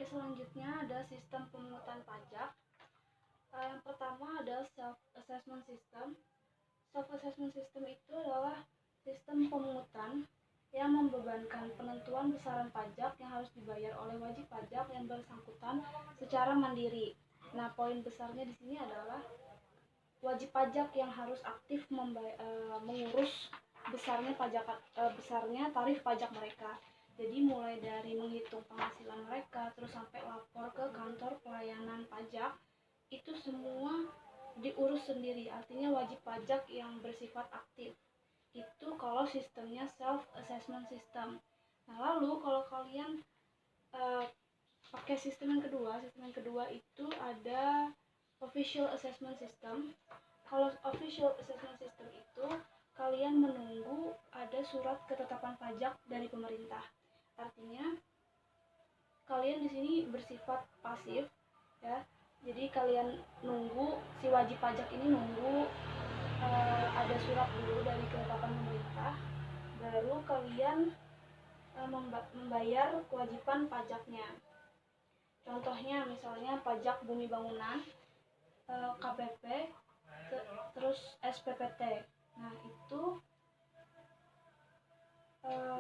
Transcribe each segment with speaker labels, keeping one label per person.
Speaker 1: selanjutnya ada sistem pemungutan pajak. Yang pertama ada self-assessment system. Self-assessment system itu adalah sistem pemungutan yang membebankan penentuan besaran pajak yang harus dibayar oleh wajib pajak yang bersangkutan secara mandiri. Nah, poin besarnya di sini adalah wajib pajak yang harus aktif mengurus besarnya tarif pajak mereka. Jadi mulai dari menghitung penghasilan mereka terus sampai lapor ke kantor pelayanan pajak, itu semua diurus sendiri. Artinya wajib pajak yang bersifat aktif. Itu kalau sistemnya self assessment system. Nah, lalu kalau kalian pakai sistem yang kedua itu ada official assessment system. Kalau official assessment system itu kalian menunggu ada surat ketetapan pajak dari pemerintah. Artinya kalian di sini bersifat pasif ya. Jadi kalian nunggu, si wajib pajak ini nunggu ada surat dulu dari ketetapan pemerintah, baru kalian membayar kewajiban pajaknya. Contohnya misalnya pajak bumi bangunan, KPP, terus SPPT. Nah, itu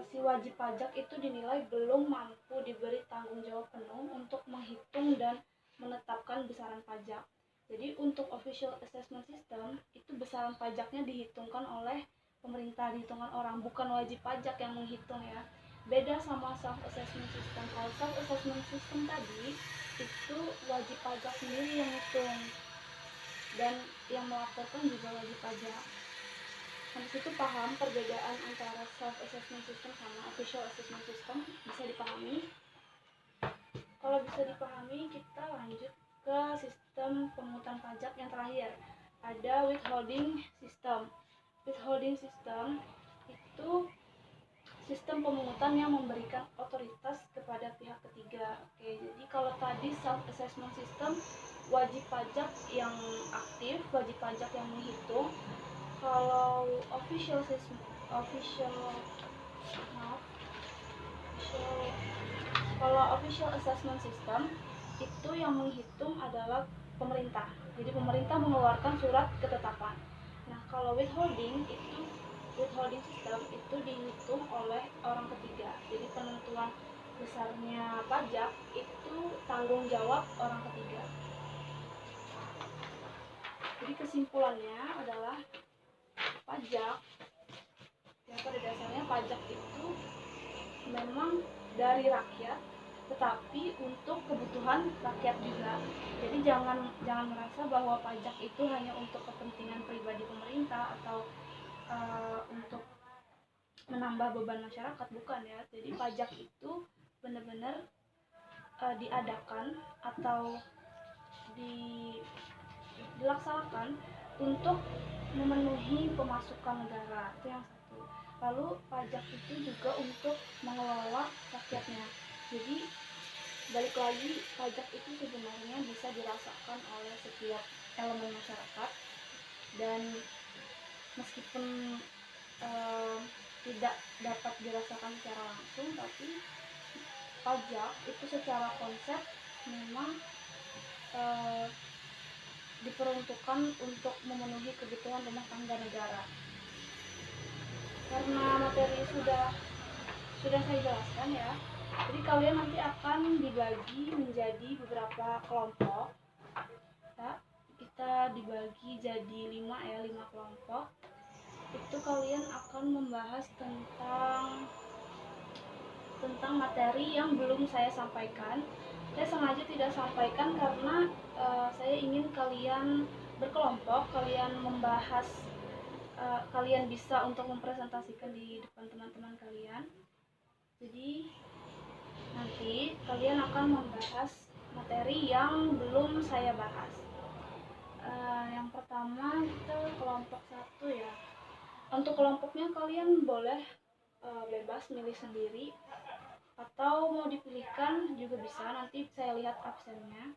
Speaker 1: si wajib pajak itu dinilai belum mampu diberi tanggung jawab penuh untuk menghitung dan menetapkan besaran pajak. Jadi untuk official assessment system itu besaran pajaknya dihitungkan oleh pemerintah, dihitungkan orang, bukan wajib pajak yang menghitung ya. Beda sama self assessment system. Kalau self assessment system tadi itu wajib pajak sendiri yang hitung dan yang melaporkan juga wajib pajak. Habis itu paham perbedaan antara self assessment system sama official assessment system, bisa dipahami? Kalau bisa dipahami, kita lanjut ke sistem pemungutan pajak yang terakhir. Ada withholding system. Withholding system itu sistem pemungutan yang memberikan otoritas kepada pihak ketiga. Oke, jadi kalau tadi self assessment system wajib pajak yang aktif, wajib pajak yang menghitung. Kalau official assessment system itu yang menghitung adalah pemerintah. Jadi pemerintah mengeluarkan surat ketetapan. Nah, kalau withholding system itu dihitung oleh orang ketiga. Jadi penentuan besarnya pajak itu tanggung jawab orang ketiga. Jadi kesimpulannya adalah pajak ya, pada dasarnya pajak itu memang dari rakyat, tetapi untuk kebutuhan rakyat juga. Jadi jangan merasa bahwa pajak itu hanya untuk kepentingan pribadi pemerintah atau untuk menambah beban masyarakat, bukan ya. Jadi pajak itu benar-benar diadakan atau dilaksanakan untuk memenuhi pemasukan negara, itu yang satu. Lalu pajak itu juga untuk mengelola rakyatnya. Jadi balik lagi, pajak itu sebenarnya bisa dirasakan oleh setiap elemen masyarakat, dan meskipun tidak dapat dirasakan secara langsung, tapi pajak itu secara konsep memang diperuntukkan untuk memenuhi kebutuhan rumah tangga negara. Karena materi sudah saya jelaskan ya, jadi kalian nanti akan dibagi menjadi beberapa kelompok ya. Kita dibagi jadi 5 kelompok. Itu kalian akan membahas tentang materi yang belum saya sampaikan. Saya sengaja tidak sampaikan karena saya ingin kalian berkelompok, kalian membahas, kalian bisa untuk mempresentasikan di depan teman-teman kalian. Jadi nanti kalian akan membahas materi yang belum saya bahas. Yang pertama itu kelompok 1 ya. Untuk kelompoknya kalian boleh bebas milih sendiri atau mau dipilihkan juga bisa, nanti saya lihat absennya.